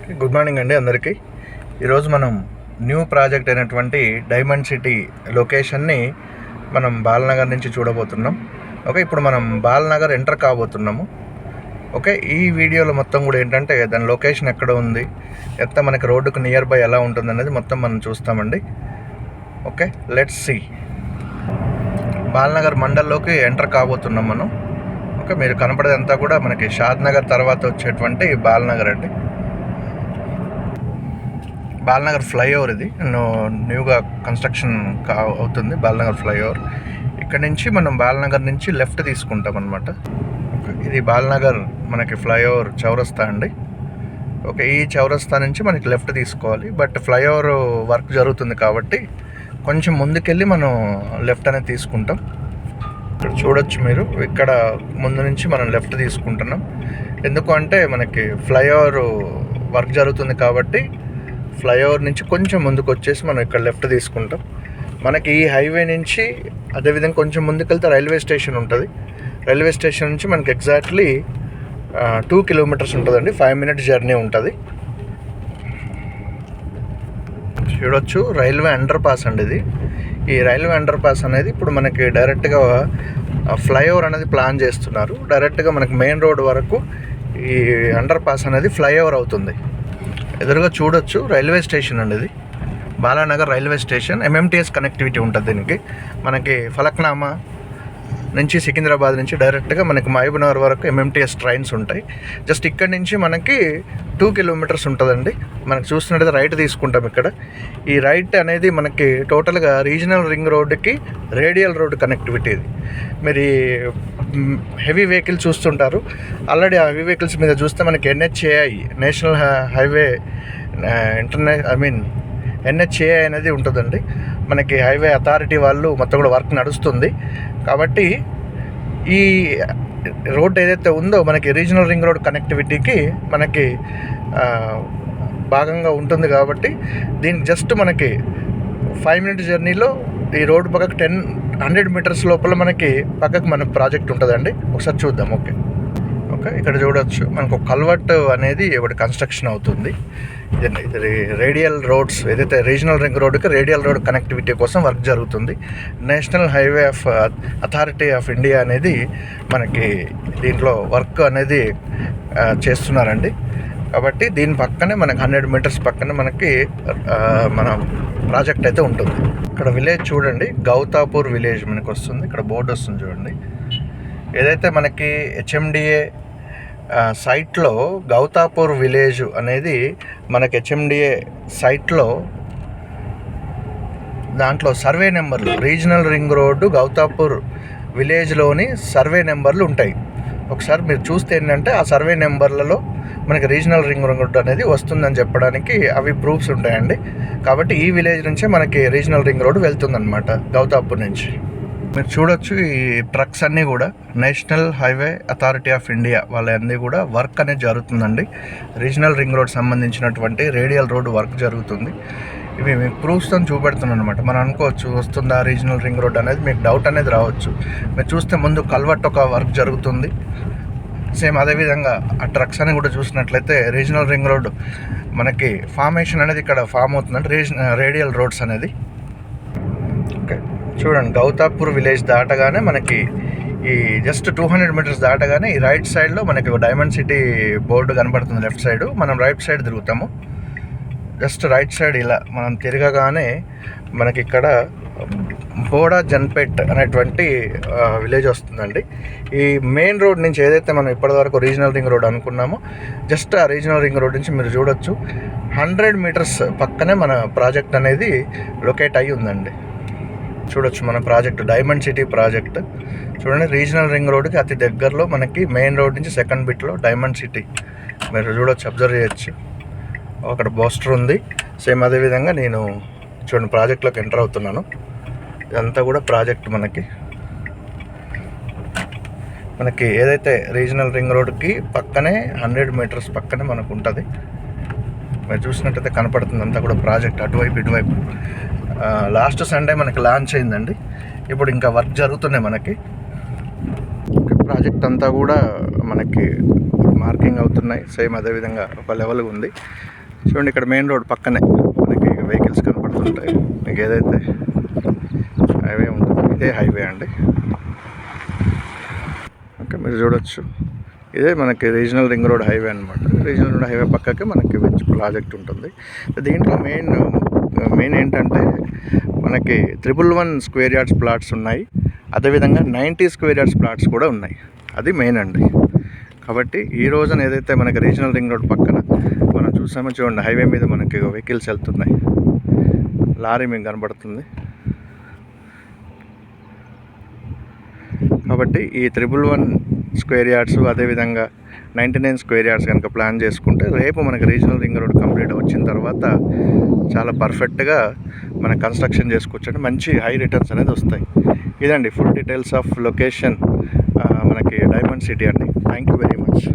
Good morning అండి అందరికీ. ఈరోజు మనం న్యూ ప్రాజెక్ట్ అయినటువంటి డైమండ్ సిటీ లొకేషన్ని మనం బాలనగర్ నుంచి చూడబోతున్నాం. ఓకే, ఇప్పుడు మనం బాలనగర్ ఎంటర్ కాబోతున్నాము. ఓకే, ఈ వీడియోలో మొత్తం కూడా ఏంటంటే దాని లొకేషన్ ఎక్కడ ఉంది, ఎంత మనకి రోడ్డుకు నియర్ బై ఎలా ఉంటుంది అనేది మొత్తం మనం చూస్తామండి. Okay, let's see. బాలనగర్ మండల్లోకి ఎంటర్ కాబోతున్నాం మనం. ఓకే, మీరు కనపడేదంతా కూడా మనకి షాద్ నగర్ తర్వాత వచ్చేటువంటి బాలనగర్ అండి. బాలనగర్ ఫ్లైఓవర్ ఇది న్యూగా కన్స్ట్రక్షన్ అవుతుంది. బాలనగర్ ఫ్లైఓవర్ ఇక్కడ నుంచి మనం బాలనగర్ నుంచి లెఫ్ట్ తీసుకుంటాం అనమాట. ఇది బాలనగర్ మనకి ఫ్లైఓవర్ చౌరస్తా అండి. ఓకే, ఈ చౌరస్తా నుంచి మనకి లెఫ్ట్ తీసుకోవాలి. బట్ ఫ్లైఓవర్ వర్క్ జరుగుతుంది కాబట్టి కొంచెం ముందుకెళ్ళి మనం లెఫ్ట్ అనేది తీసుకుంటాం. ఇక్కడ చూడొచ్చు మీరు, ఇక్కడ ముందు నుంచి మనం లెఫ్ట్ తీసుకుంటున్నాం. ఎందుకు అంటే మనకి ఫ్లైఓవర్ వర్క్ జరుగుతుంది కాబట్టి ఫ్లైఓవర్ నుంచి కొంచెం ముందుకు వచ్చేసి మనం ఇక్కడ లెఫ్ట్ తీసుకుంటాం. మనకి ఈ హైవే నుంచి అదేవిధంగా కొంచెం ముందుకెళ్తే రైల్వే స్టేషన్ ఉంటుంది. రైల్వే స్టేషన్ నుంచి మనకి ఎగ్జాక్ట్లీ 2 కిలోమీటర్స్ ఉంటుందండి. 5 మినిట్స్ జర్నీ ఉంటుంది. చూడొచ్చు, రైల్వే అండర్ పాస్ అండి ఇది. ఈ రైల్వే అండర్ పాస్ అనేది ఇప్పుడు మనకి డైరెక్ట్గా ఫ్లైఓవర్ అనేది ప్లాన్ చేస్తున్నారు. డైరెక్ట్గా మనకి మెయిన్ రోడ్ వరకు ఈ అండర్ పాస్ అనేది ఫ్లైఓవర్ అవుతుంది. ఎదురుగా చూడొచ్చు రైల్వే స్టేషన్ అండి ఇది, Balanagar railway station. MMTS connectivity ఉంటుంది దీనికి. మనకి ఫలక్నామా నుంచి సికింద్రాబాద్ నుంచి డైరెక్ట్గా మనకి మహబూబ్నగర్ వరకు ఎంఎంటీఎస్ ట్రైన్స్ ఉంటాయి. జస్ట్ ఇక్కడ నుంచి మనకి 2 కిలోమీటర్స్ ఉంటుందండి. మనకు చూస్తున్నట్టయితే రైట్ తీసుకుంటాం. ఇక్కడ ఈ రైట్ అనేది మనకి టోటల్గా రీజనల్ రింగ్ రోడ్డుకి రేడియల్ రోడ్ కనెక్టివిటీ ఇది. మీరు హెవీ వెహికల్ చూస్తుంటారు. ఆల్రెడీ ఆ హెవీ వెహికల్స్ మీద చూస్తే మనకి ఎన్హెచ్ఏఐ నేషనల్ హైవే ఎన్హెచ్ఏఐ అనేది ఉంటుందండి. మనకి హైవే అథారిటీ వాళ్ళు మొత్తం కూడా వర్క్ నడుస్తుంది కాబట్టి ఈ రోడ్ ఏదైతే ఉందో మనకి రీజనల్ రింగ్ రోడ్ కనెక్టివిటీకి మనకి భాగంగా ఉంటుంది. కాబట్టి దీనికి జస్ట్ మనకి 5 మినిట్స్ జర్నీలో ఈ రోడ్డు పక్కకు 100 మీటర్స్ లోపల మనకి పక్కకు మన ప్రాజెక్ట్ ఉంటుందండి. ఒకసారి చూద్దాం. ఓకే, ఇక్కడ చూడవచ్చు మనకు ఒక కల్వర్ట్ అనేది ఒకటి కన్స్ట్రక్షన్ అవుతుంది. ఇది రేడియల్ రోడ్స్ ఏదైతే రీజనల్ రింగ్ రోడ్డుకి రేడియల్ రోడ్ కనెక్టివిటీ కోసం వర్క్ జరుగుతుంది. National highway authority of India అనేది మనకి దీంట్లో వర్క్ అనేది చేస్తున్నారండి. కాబట్టి దీని పక్కనే మనకి 100 మీటర్స్ పక్కనే మనకి మన ప్రాజెక్ట్ అయితే ఉంటుంది. ఇక్కడ విలేజ్ చూడండి, గౌతాపూర్ విలేజ్ మనకు వస్తుంది. ఇక్కడ బోర్డు వస్తుంది చూడండి. ఏదైతే మనకి హెచ్ఎండిఏ సైట్లో గౌతాపూర్ విలేజ్ అనేది మనకి హెచ్ఎండిఏ సైట్లో దాంట్లో సర్వే నెంబర్లు రీజనల్ రింగ్ రోడ్డు గౌతాపూర్ విలేజ్లోని సర్వే నెంబర్లు ఉంటాయి. ఒకసారి మీరు చూస్తే ఏంటంటే ఆ సర్వే నెంబర్లలో మనకి రీజనల్ రింగ్ రోడ్ అనేది వస్తుందని చెప్పడానికి అవి ప్రూఫ్స్ ఉంటాయండి. కాబట్టి ఈ విలేజ్ నుంచే మనకి రీజనల్ రింగ్ రోడ్ వెళ్తుందన్నమాట గౌతాపూర్ నుంచి. మీరు చూడొచ్చు ఈ ట్రక్స్ అన్నీ కూడా national highway authority of India వాళ్ళన్నీ కూడా వర్క్ అనేది జరుగుతుందండి. రీజనల్ రింగ్ రోడ్ సంబంధించినటువంటి రేడియల్ రోడ్ వర్క్ జరుగుతుంది. ఇవి మీకు ప్రూఫ్స్తో చూపెడుతున్నాను అనమాట. మనం అనుకోవచ్చు వస్తుందా రీజనల్ రింగ్ రోడ్ అనేది, మీకు డౌట్ అనేది రావచ్చు. మీరు చూస్తే ముందు కల్వర్ట్ ఒక వర్క్ జరుగుతుంది. సేమ్ అదేవిధంగా ఆ ట్రక్స్ అని కూడా చూసినట్లయితే రీజనల్ రింగ్ రోడ్ మనకి ఫార్మేషన్ అనేది ఇక్కడ ఫామ్ అవుతుందంటే రేడియల్ రోడ్స్ అనేది. ఓకే, చూడండి, గౌతాపూర్ విలేజ్ దాటగానే మనకి ఈ జస్ట్ 200 మీటర్స్ దాటగానే ఈ రైట్ సైడ్లో మనకి డైమండ్ సిటీ బోర్డు కనబడుతుంది. లెఫ్ట్ సైడ్ మనం రైట్ సైడ్ తిరుగుతాము. జస్ట్ రైట్ సైడ్ ఇలా మనం తిరగగానే మనకి ఇక్కడ బోడా జన్పేట్ అనేటువంటి విలేజ్ వస్తుందండి. ఈ మెయిన్ రోడ్ నుంచి ఏదైతే మనం ఇప్పటివరకు రీజనల్ రింగ్ రోడ్ అనుకున్నామో జస్ట్ ఆ రీజనల్ రింగ్ రోడ్ నుంచి మీరు చూడొచ్చు 100 మీటర్స్ పక్కనే మన ప్రాజెక్ట్ అనేది లొకేట్ అయ్యి ఉందండి. చూడొచ్చు మన ప్రాజెక్ట్ డైమండ్ సిటీ ప్రాజెక్ట్. చూడండి, రీజనల్ రింగ్ రోడ్కి అతి దగ్గరలో మనకి మెయిన్ రోడ్ నుంచి సెకండ్ బిట్లో డైమండ్ సిటీ మీరు చూడొచ్చు, అబ్జర్వ్ చేయొచ్చు. అక్కడ పోస్టర్ ఉంది. సేమ్ అదేవిధంగా నేను చూడండి ప్రాజెక్ట్లోకి ఎంటర్ అవుతున్నాను. ఇదంతా కూడా ప్రాజెక్ట్ మనకి ఏదైతే రీజనల్ రింగ్ రోడ్కి పక్కనే 100 మీటర్స్ పక్కనే మనకు ఉంటుంది. మీరు చూసినట్టయితే కనపడుతుంది అంతా కూడా ప్రాజెక్ట్ అటువైపు ఇటువైపు. లాస్ట్ సండే మనకి లాంచ్ అయిందండి. ఇప్పుడు ఇంకా వర్క్ జరుగుతున్నాయి మనకి. ప్రాజెక్ట్ అంతా కూడా మనకి మార్కింగ్ అవుతున్నాయి. సేమ్ అదేవిధంగా ఒక లెవెల్ ఉంది. చూడండి ఇక్కడ మెయిన్ రోడ్ పక్కనే మనకి వెహికల్స్ కనపడుతుంటాయి. మీకు ఏదైతే హైవే ఉంటుందో ఇదే హైవే అండి. ఓకే, మీరు చూడొచ్చు ఇదే మనకి రీజనల్ రింగ్ రోడ్ హైవే అనమాట. రీజనల్ రోడ్ హైవే పక్కకే మనకి వెంచ్ ప్రాజెక్ట్ ఉంటుంది. దీంట్లో మెయిన్ ఏంటంటే మనకి 111 స్క్వేర్ యార్డ్స్ ప్లాట్స్ ఉన్నాయి. అదేవిధంగా 90 స్క్వేర్ యార్డ్స్ ప్లాట్స్ కూడా ఉన్నాయి. అది మెయిన్ అండి. కాబట్టి ఈ రోజున ఏదైతే మనకి రీజనల్ రింగ్ రోడ్ పక్కన మనం చూసామో చూడండి, హైవే మీద మనకి వెహికల్స్ వెళ్తున్నాయి. లారీ మీకు కనబడుతుంది. కాబట్టి ఈ 111 స్క్వేర్ యార్డ్స్ అదేవిధంగా 99 స్క్వేర్ యార్డ్స్ కనుక ప్లాన్ చేసుకుంటే రేపు మనకి రీజనల్ రింగ్ రోడ్ కంప్లీట్ వచ్చిన తర్వాత చాలా పర్ఫెక్ట్గా మన కన్స్ట్రక్షన్ చేసుకోవచ్చు. మంచి హై రిటర్న్స్ అనేది వస్తాయి. ఇదండి ఫుల్ డీటెయిల్స్ ఆఫ్ లొకేషన్ మనకి డైమండ్ సిటీ అండి. Thank you very much.